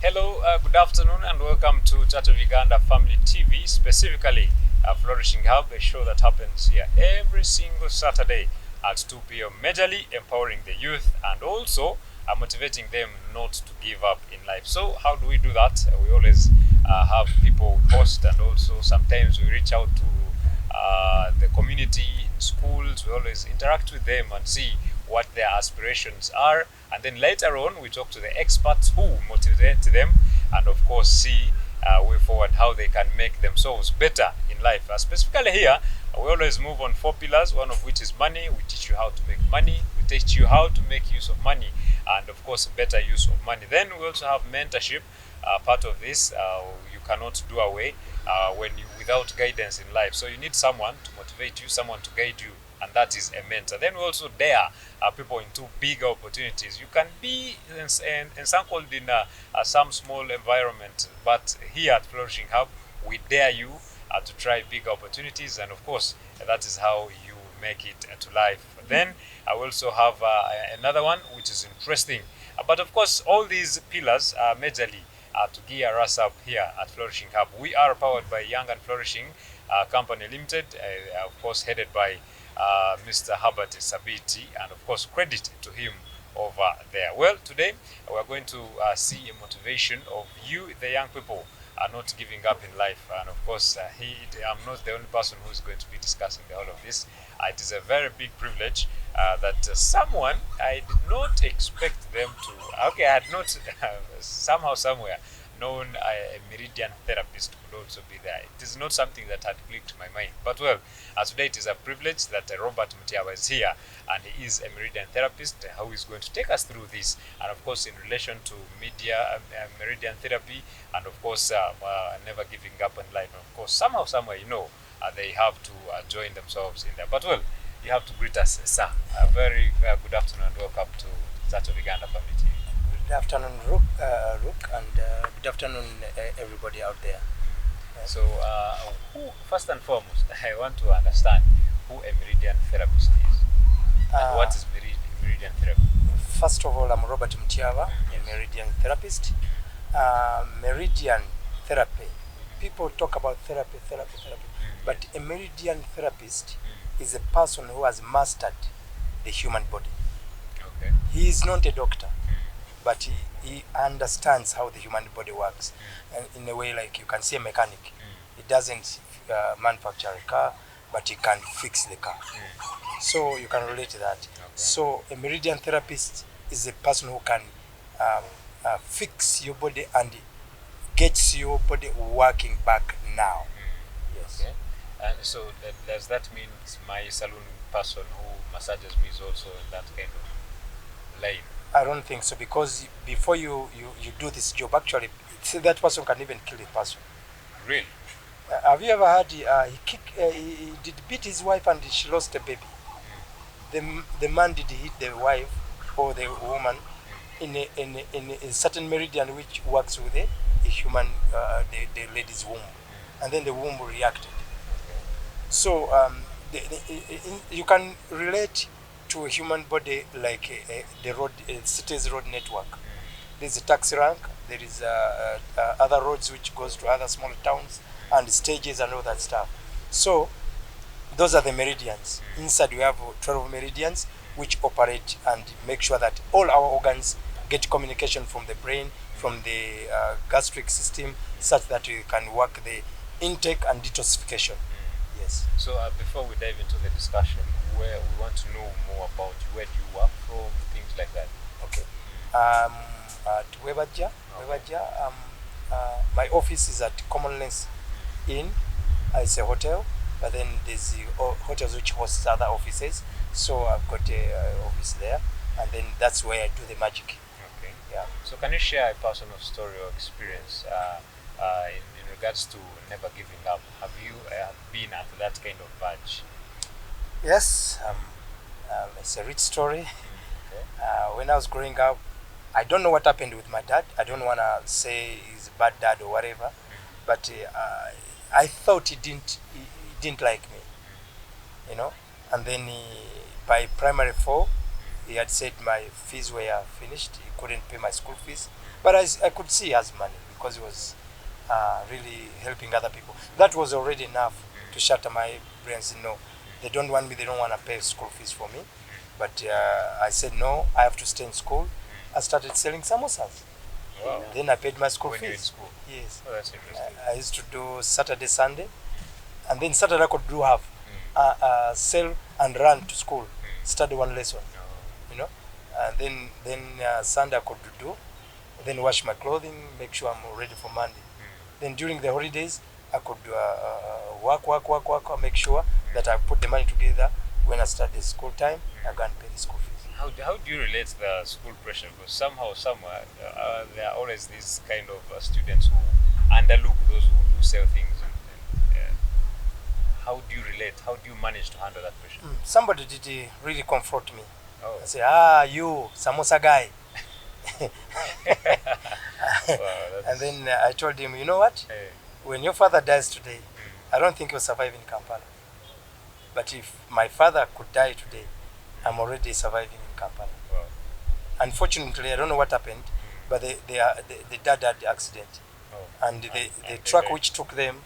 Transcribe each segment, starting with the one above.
Hello, good afternoon, and welcome to Church of Uganda Family TV, specifically Flourishing Hub, a show that happens here every single Saturday at 2 p.m. Majorly empowering the youth and also motivating them not to give up in life. So, how do we do that? We always have people post, and also sometimes we reach out to the community in schools. We always interact with them and see what their aspirations are, and then later on we talk to the experts who motivate them, and of course see way forward how they can make themselves better in life. Specifically here, we always move on 4 pillars, one of which is money. We teach you how to make money, we teach you how to make use of money, and of course better use of money. Then we also have mentorship. Part of this you cannot do away without guidance in life. So you need someone to motivate you, someone to guide you, and that is a mentor. Then we also dare people into big opportunities. You can be encircled in some small environment, but here at Flourishing Hub, we dare you to try big opportunities, and of course, that is how you make it to life. Then I will also have another one which is interesting. But of course, all these pillars are majorly to gear us up here at Flourishing Hub. We are powered by Young and Flourishing Company Limited, of course headed by Mr. Herbert Sabiti, and of course credit to him over there. Well, today we are going to see a motivation of you, the young people, are not giving up in life. And of course, I'm not the only person who is going to be discussing all of this. It is a very big privilege that someone I did not expect them to. Okay, I had not somehow, somewhere known a Meridian therapist could also be there. It is not something that had clicked my mind. But well, today it is a privilege that Robert Mutiaba is here, and he is a Meridian therapist who is going to take us through this, and of course in relation to Meridian therapy, and of course never giving up in life. And of course, somehow, somewhere, they have to join themselves in there. But well, you have to greet us, sir. Very good afternoon and welcome to Church of Uganda Family TV. Good afternoon, Rook, and good afternoon, everybody out there. So, who, first and foremost, I want to understand who a Meridian therapist is, and what is Meridian therapy? First of all, I'm Robert Mutiaba, a Meridian therapist. Meridian therapy. People talk about therapy, but a Meridian therapist is a person who has mastered the human body. Okay. He is not a doctor, but he understands how the human body works, and in a way, like you can see a mechanic. He doesn't manufacture a car, but he can fix the car. So you can relate to that. Okay. So a Meridian therapist is a person who can fix your body and gets your body working back now. Yes. Okay. And so does that mean my salon person who massages me is also in that kind of lane? I don't think so, because before you do this job, actually, that person can even kill a person. Really? Have you ever heard he did beat his wife and she lost a baby? The man did hit the wife or the woman in a certain meridian which works with a human, the lady's womb, and then the womb reacted. So you can relate to a human body like the city's road network. There's a taxi rank, there is other roads which goes to other small towns, and stages and all that stuff. So those are the meridians. Inside we have 12 meridians which operate and make sure that all our organs get communication from the brain, from the gastric system, such that we can work the intake and detoxification. Yes. So before we dive into the discussion, where we want to know more about where do you work from, things like that. Okay. At Webaja. My office is at Commonwealth Inn. It's a hotel, but then there's hotels which host other offices. So I've got a office there, and then that's where I do the magic. Okay. Yeah. So can you share a personal story or experience in regards to never giving up? Have you been at that kind of verge? Yes. It's a rich story. Okay. When I was growing up, I don't know what happened with my dad. I don't want to say he's a bad dad or whatever, but I thought he didn't like me, And then by primary 4, he had said my fees were finished. He couldn't pay my school fees, But I could see as money because he was really helping other people. That was already enough to shatter my brains. No, they don't want me. They don't want to pay school fees for me. But I said no. I have to stay in school. I started selling samosas. Wow. Then I paid my school When fees. you're in school? Yes. Oh, that's interesting. I used to do Saturday, Sunday, and then Saturday I could do half. Sell and run to school, study one lesson, you know, and then Sunday I could do, then wash my clothing, make sure I'm ready for Monday. Then during the holidays I could work, make sure that I put the money together. When I start the school time, I go and pay the school fees. How do you relate the school pressure? Because somehow, somewhere, there are always these kind of students who underlook those who do sell things. How do you relate? How do you manage to handle that pressure? Somebody did really confront me. Oh. I say, you samosa guy. Wow, and then I told him, you know what? Hey. When your father dies today, I don't think you'll survive in Kampala. But if my father could die today, I'm already surviving in Kampala. Wow. Unfortunately, I don't know what happened, but the dad had the accident. Oh. And the truck which took them,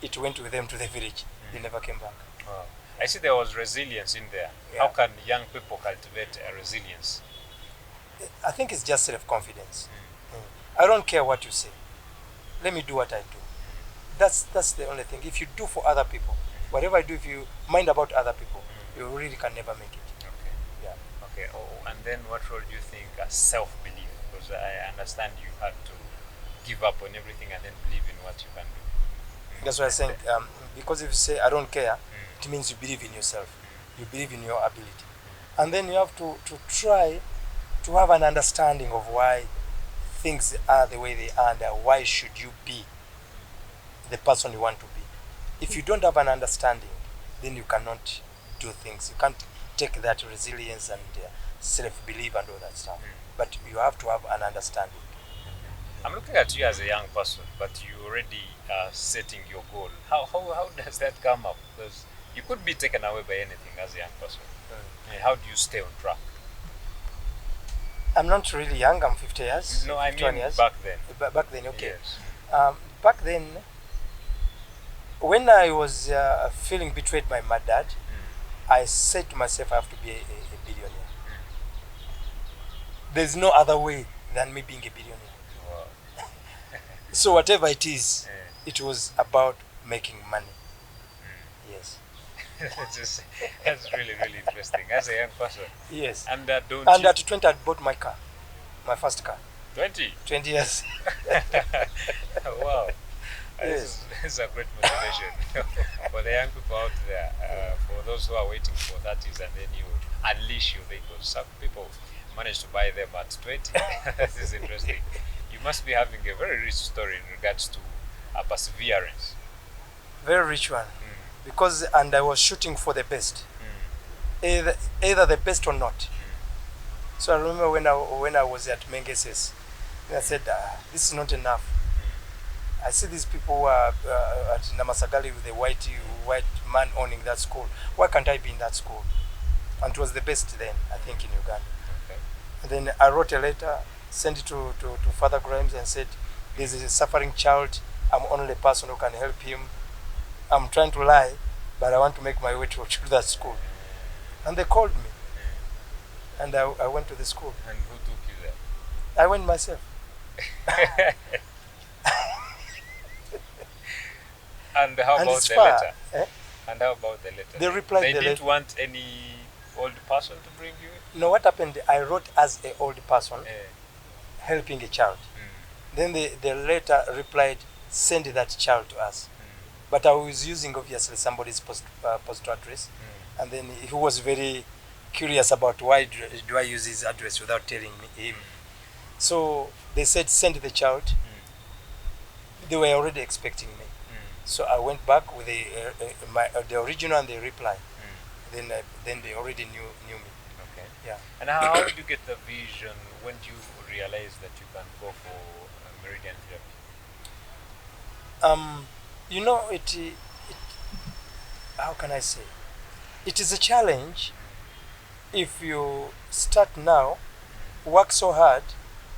it went with them to the village. They never came back. Wow. I see there was resilience in there. Yeah. How can young people cultivate a resilience? I think it's just self-confidence. I don't care what you say. Let me do what I do. That's the only thing. If you do for other people, whatever I do, if you mind about other people, you really can never make it. Okay. Yeah. Okay. Oh, and then what role do you think self-belief? Because I understand you had to give up on everything and then believe in what you can do. That's what I'm saying. Because if you say I don't care, it means you believe in yourself. You believe in your ability. And then you have to try to have an understanding of why things are the way they are and why should you be the person you want to be. If you don't have an understanding, then you cannot do things. You can't take that resilience and self-belief and all that stuff. But you have to have an understanding. I'm looking at you as a young person, but you already setting your goal. How does that come up? Because you could be taken away by anything as a young person. And how do you stay on track? I'm not really young. I'm 50 years. No, I 51 mean years. back then. Back then, okay. Yes. Back then, when I was feeling betrayed by my dad, I said to myself, I have to be a billionaire. There's no other way than me being a billionaire. Wow. So whatever it is, it was about making money. Yes. That's really, really interesting. As a young person. Yes. And at 20, I bought my car, my first car. 20? 20 years. Wow. Yes. This is a great motivation for the young people out there, for those who are waiting for that is, and then you unleash your vehicles. Some people manage to buy them at 20. This is interesting. You must be having a very rich story in regards to perseverance. Very rich one. Because I was shooting for the best. Either the best or not. So I remember when I was at Mengeses, I said, this is not enough. I see these people who are at Namasagali with the white man owning that school. Why can't I be in that school? And it was the best then, I think, in Uganda. Okay. And then I wrote a letter, sent it to Father Grimes and said, there's a suffering child. I'm only the person who can help him. I'm trying to lie, but I want to make my way to that school. And they called me. And I went to the school. And who took you there? I went myself. And how And about it's the far, letter? eh? And how about the letter? They replied They the didn't letter. want any old person to bring you in? No, what happened, I wrote as an old person Eh. helping a child. Then the letter replied, send that child to us. But I was using, obviously, somebody's postal address. And then he was very curious about why do I use his address without telling him. So they said, send the child. They were already expecting me. So I went back with the original and the reply. Then they already knew me. Okay. Yeah. And how did you get the vision? When did you realize that you can go for Meridian therapy? You know, it how can I say? It is a challenge if you start now, work so hard,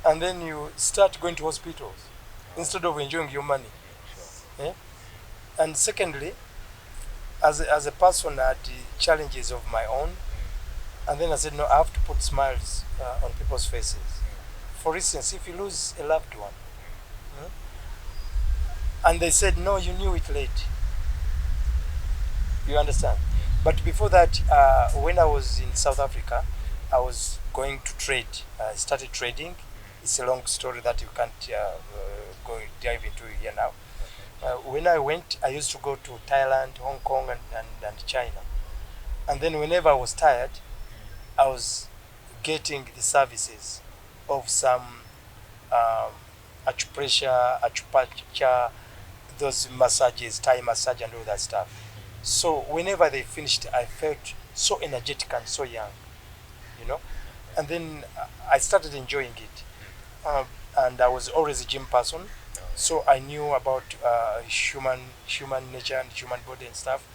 and then you start going to hospitals instead of enjoying your money. Sure. Eh? And secondly, as a person, I had the challenges of my own, and then I said, no, I have to put smiles on people's faces. For instance, if you lose a loved one, and they said, no, you knew it late. You understand? But before that, when I was in South Africa, I was going to trade. I started trading. It's a long story that you can't go dive into here now. When I went, I used to go to Thailand, Hong Kong, and China. And then whenever I was tired, I was getting the services of some acupressure, acupuncture, those massages, Thai massage and all that stuff. So whenever they finished, I felt so energetic and so young, you know. And then I started enjoying it. And I was always a gym person, so I knew about human nature and human body and stuff,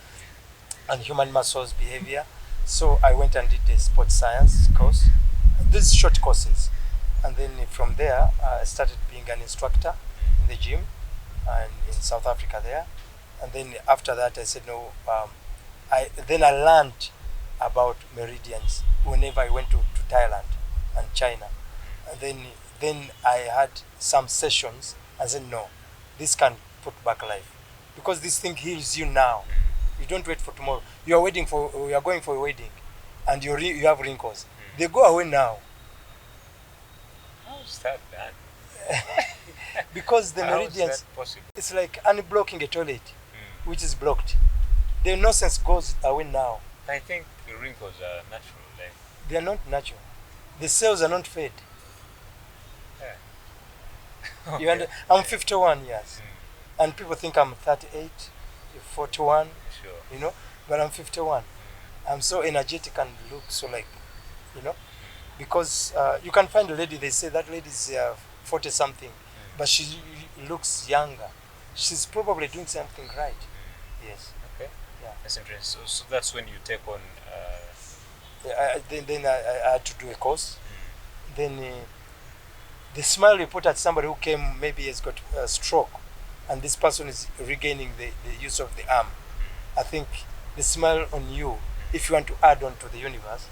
and human muscles behavior. So I went and did the sports science course, these short courses, and then from there I started being an instructor in the gym and in South Africa there. And then after that I said no. I learned about meridians whenever I went to Thailand and China, and then I had some sessions. I said no, this can put back life, because this thing heals you now. You don't wait for tomorrow. You are going for a wedding, and you have wrinkles. They go away now. How is that done? Because the How meridians, is that possible? it's like unblocking a toilet which is blocked. The nonsense goes away now. I think the wrinkles are natural. Like, They are not natural. The cells are not fed. okay. I'm 51 years, and people think I'm 38, 41, Sure. you know, but I'm 51. I'm so energetic and look so like, you know, because you can find a lady, they say that lady is 40 something, but she looks younger. She's probably doing something right. Yes. Okay. Yeah. That's interesting. So that's when you take on. Then I had to do a course. Then the smile you put at somebody who came, maybe has got a stroke, and this person is regaining the use of the arm. I think the smile on you, if you want to add on to the universe,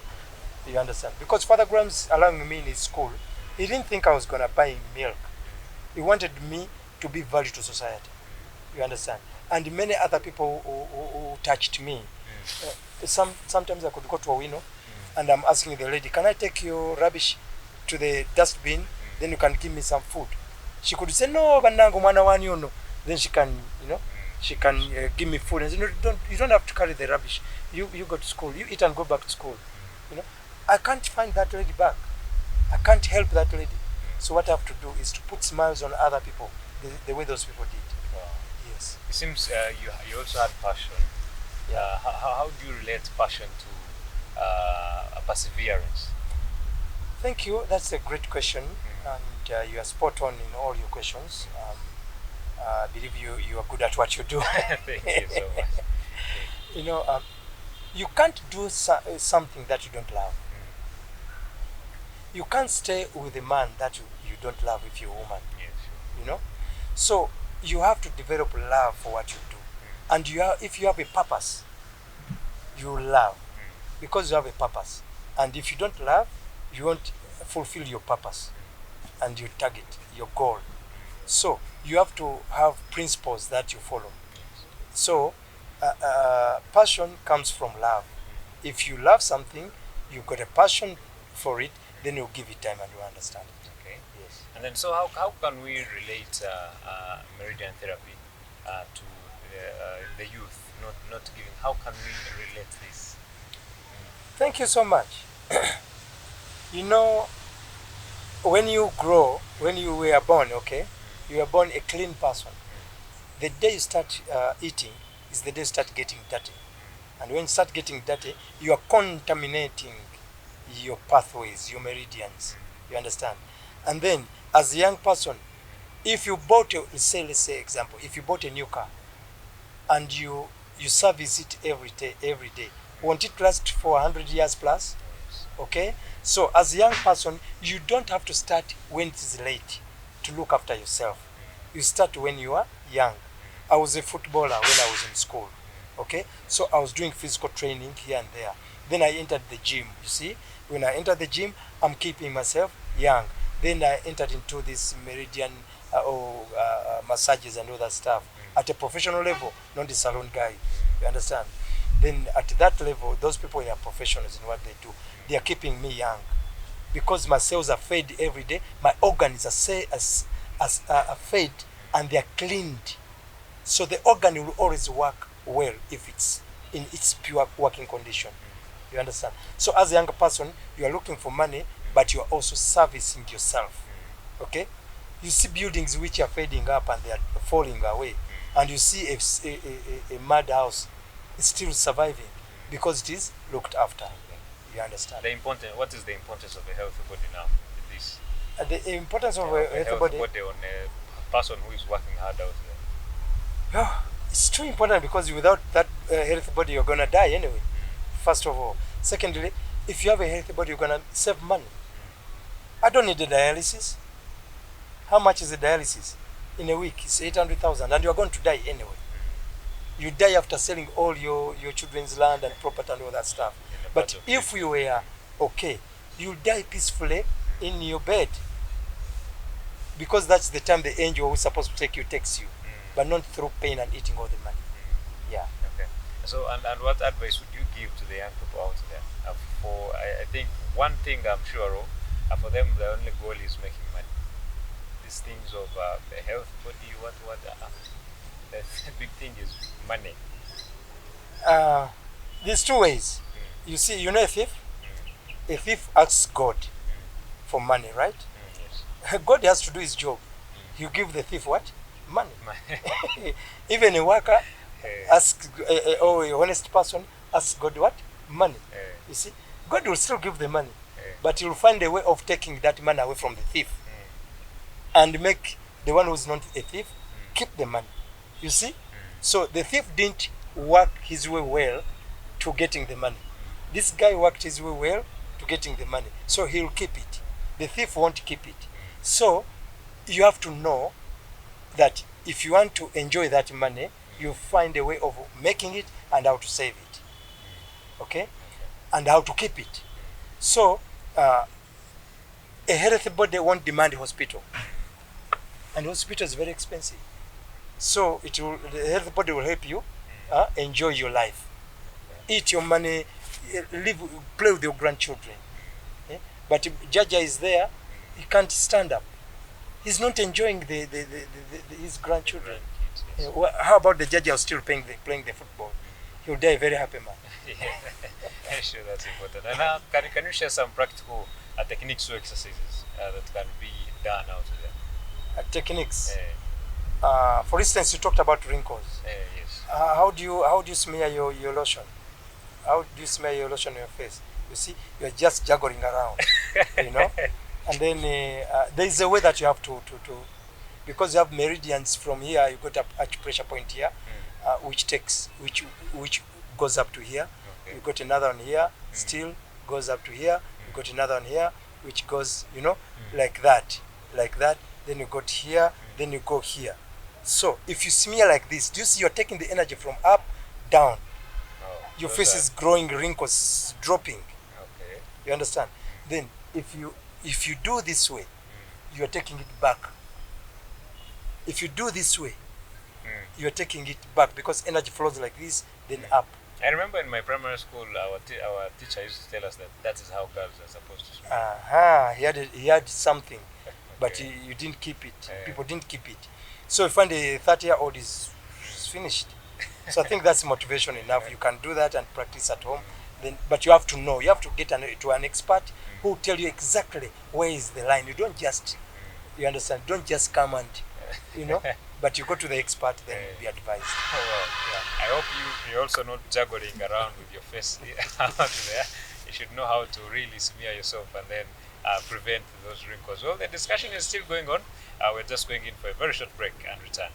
you understand. Because Father Graham's allowing me in his school, he didn't think I was going to buy him milk. He wanted me to be value to society. You understand? And many other people who touched me. Sometimes I could go to a window and I'm asking the lady, can I take your rubbish to the dustbin? Then you can give me some food. She could say, no, banango mwana wani ono. Then she can, she can give me food and say, no, you don't have to carry the rubbish. You go to school, you eat and go back to school. I can't find that lady back. I can't help that lady. So what I have to do is to put smiles on other people, the way those people did. Wow. Yes. It seems you also had passion. Yeah. How do you relate passion to perseverance? Thank you. That's a great question, and you are spot on in all your questions. I believe you are good at what you do. Thank you so much. You can't do something that you don't love. You can't stay with a man that you don't love if you're a woman. Yes. So you have to develop love for what you do, and if you have a purpose, you love because you have a purpose. And if you don't love, you won't fulfill your purpose and your target, your goal. So you have to have principles that you follow. So passion comes from love. If you love something, you've got a passion for it, then you give it time and you understand it. Okay. Yes. And then, so how can we relate Meridian therapy to the youth? Not giving. How can we relate this? Thank you so much. When you grow, when you were born, okay, you were born a clean person. The day you start eating is the day you start getting dirty. And when you start getting dirty, you are contaminating your pathways, your meridians. You understand? And then, as a young person, if you bought let's say example, if you bought a new car and you service it every day, won't it last for 100 years plus Okay, so as a young person, you don't have to start when it is late to look after yourself. You start when you are young. I was a footballer when I was in school. Okay, so I was doing physical training here and there. Then I entered the gym. You see, when I entered the gym, I'm keeping myself young. Then I entered into this Meridian massages and all that stuff at a professional level, not the salon guy. You understand? Then at that level, those people are professionals in what they do. They are keeping me young because my cells are fed every day. My organs are fed and they are cleaned. So the organ will always work well if it's in its pure working condition. You understand? So as a younger person, you are looking for money, but you are also servicing yourself. Okay? You see buildings which are fading up and they are falling away, and you see a mad house is still surviving because it is looked after. You understand? What is the importance of a healthy body now in this? The importance of a healthy body on a person who is working hard out there. It's too important because without that healthy body, you're gonna die anyway. First of all. Secondly, if you have a healthy body, you're gonna save money. I don't need a dialysis. How much is the dialysis? In a week, it's 800,000, and you're going to die anyway. You die after selling all your children's land and property and all that stuff. But if you were okay, you die peacefully in your bed. Because that's the time the angel who's supposed to take you takes you. But not through pain and eating all the money. Yeah. Okay. So, and what advice would you give to the young people out there? I think one thing I'm sure of, for them, the only goal is making money. These things of the health body, the big thing is money. There's two ways. You see, you know a thief? A thief asks God for money, right? Yes. God has to do his job. You give the thief what? Money. Even a worker asks, or a honest person asks God what? Money. You see, God will still give the money, but he will find a way of taking that money away from the thief and make the one who's not a thief keep the money. You see? So the thief didn't work his way well to getting the money. This guy worked his way well to getting the money. So he'll keep it. The thief won't keep it. So you have to know that if you want to enjoy that money, you find a way of making it and how to save it. Okay? And how to keep it. So a healthy body won't demand a hospital. And hospital is very expensive. So the healthy body will help you enjoy your life. Eat your money, play with your grandchildren. But if Jaja is there, he can't stand up. He's not enjoying his grandchildren. How about the Jaja who's still playing the football? He'll die a very happy man. Sure, that's important. And now, can you share some practical techniques or exercises that can be done out there? Techniques. For instance, you talked about wrinkles. Yes. How do you smear your lotion? How do you smear your lotion on your face? You see, you're just juggling around, you know. And then there is a way that you have to because you have meridians from here. You got a acupressure point here, which goes up to here. Okay. You got another one here, still goes up to here. You got another one here, which goes, like that. Then you got here, then you go here. So if you smear like this, do you see you're taking the energy from up, down? Your face is growing, wrinkles dropping. Okay. You understand? Then if you do this way, you are taking it back. If you do this way, you are taking it back because energy flows like this, then up. I remember in my primary school, our teacher used to tell us that is how girls are supposed to swim. He had something, but you didn't keep it. People didn't keep it. So you find a 30-year-old is finished. So I think that's motivation enough. You can do that and practice at home. But you have to know. You have to get to an expert who will tell you exactly where is the line. You don't just, you understand, don't just come and, but you go to the expert, then you'll be advised. Oh, well, yeah. I hope you're also not juggling around with your face out there. You should know how to really smear yourself and then prevent those wrinkles. Well, the discussion is still going on. We're just going in for a very short break and return.